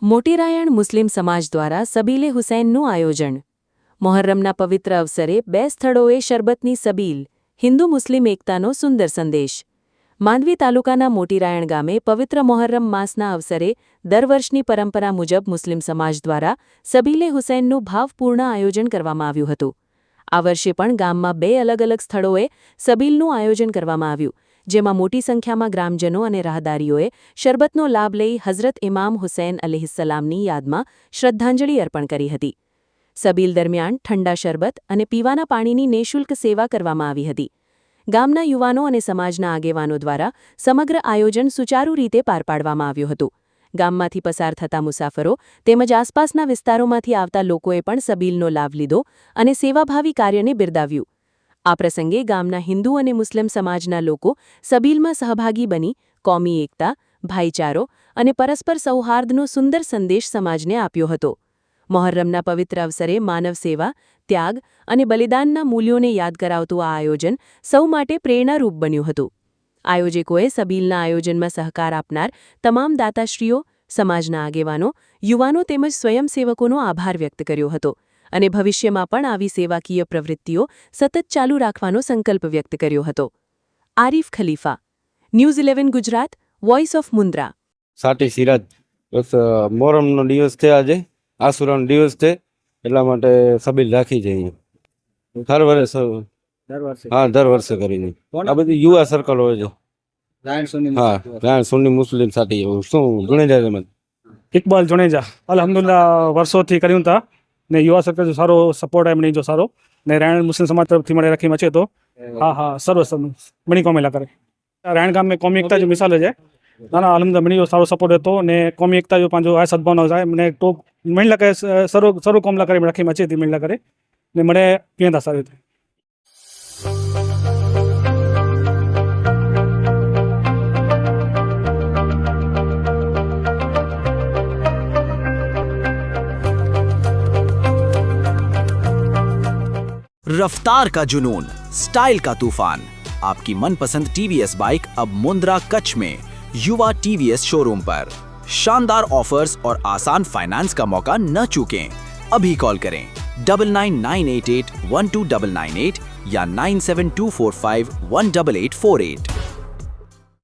મોટી રાયણ મુસ્લિમ સમાજ દ્વારા સબીલે હુસૈનનું આયોજન. મોહર્રમના પવિત્ર અવસરે 2 સ્થળોએ શરબતની સબીલ, હિન્દુ મુસ્લિમ એકતાનો સુંદર સંદેશ. માંડવી તાલુકાના મોટી રાયણ ગામે પવિત્ર મોહર્રમ માસના અવસરે દર વર્ષની પરંપરા મુજબ મુસ્લિમ સમાજ દ્વારા સબીલે હુસૈનનું ભાવપૂર્ણ આયોજન કરવામાં આવ્યું હતું. આ વર્ષે પણ ગામમાં 2 અલગ-અલગ સ્થળોએ સબીલનું આયોજન કરવામાં આવ્યું, જેમાં મોટી સંખ્યામાં ગ્રામજનો અને રાહદારીઓએ શરબતનો લાભ લઈ હઝરત ઇમામ હુસૈન અલૈહિસ્સલામની યાદમાં શ્રદ્ધાંજલિ અર્પણ કરી હતી. સબીલ દરમિયાન ઠંડા શરબત અને પીવાના પાણીની નિઃશુલ્ક સેવા કરવામાં આવી હતી. ગામના યુવાનો અને સમાજના આગેવાનો દ્વારા સમગ્ર આયોજન સુચારુ રીતે પાર પાડવામાં આવ્યું હતું. ગામમાંથી પસાર થતા મુસાફરો તેમજ આસપાસના વિસ્તારોમાંથી આવતા લોકોએ પણ સબીલનો લાભ લીધો અને સેવાભાવી કાર્યને બિરદાવ્યું. આ પ્રસંગે ગામના હિન્દુ અને મુસ્લિમ સમાજના લોકો સબીલમાં સહભાગી બની કોમી એકતા, ભાઈચારો અને પરસ્પર સૌહાર્દનો સુંદર સંદેશ સમાજને આપ્યો હતો. મોહર્રમના પવિત્ર અવસરે માનવ સેવા, ત્યાગ અને બલિદાનના મૂલ્યોને યાદ કરાવતું આ આયોજન સૌ માટે પ્રેરણારૂપ બન્યું હતું. આયોજકોએ સબીલના આયોજનમાં સહકાર આપનાર તમામ દાતાશ્રીઓ, સમાજના આગેવાનો, યુવાનો તેમજ સ્વયંસેવકોનો આભાર વ્યક્ત કર્યો હતો અને ભવિષ્યમાં પણ આવી સેવાકીય પ્રવૃત્તિઓ સતત ચાલુ રાખવાનો સંકલ્પ વ્યક્ત કર્યો હતો. Arif Khalifa, news 11 Gujarat, voice of Mundra. સાટી સિરાજ. બસ મોહરમનો દિવસ છે, આજે આસુરાનો દિવસ છે, એટલા માટે સબીલ રાખી છે દર વર્ષે કરીને. આ બધી યુવા સર્કલ હોય છે. હા, રાયણ સુન્ની મુસ્લિમ સાથી. શું જુનેજા છે? ઇકબાલ જુનેજા. અલ્હમ્દુલિલ્લાહ વર્ષોથી કર્યું હતા ને યુવા સર્કલ સારો સપોર્ટ એમને જો સારો ને રાયણ મુસ્લિમ સમાજ તરફથી મને રાખીમાં છે તો હા સર્વ મણી કોમેલા કરે. રાયણ ગામ में કોમી એકતા जो मिसाल है ना अल्हम्दुलिल्लाह मणी जो सारो सपोर्ट હતો ને કોમી એકતા जो પાંજો આ સદભાવના જાય મને તો મણલા કરે સર્વ કોમલા કરે રાખીમાં છે તી મણલા કરે ને મને પીંदा સારી રીતે. रफ्तार का जुनून, स्टाइल का तूफान. आपकी मनपसंद टीवीएस बाइक अब मुंद्रा कच्छ में युवा टीवीएस शोरूम पर. शानदार ऑफर्स और आसान फाइनेंस का मौका न चूकें. अभी कॉल करें 9998812998 या 9724518848.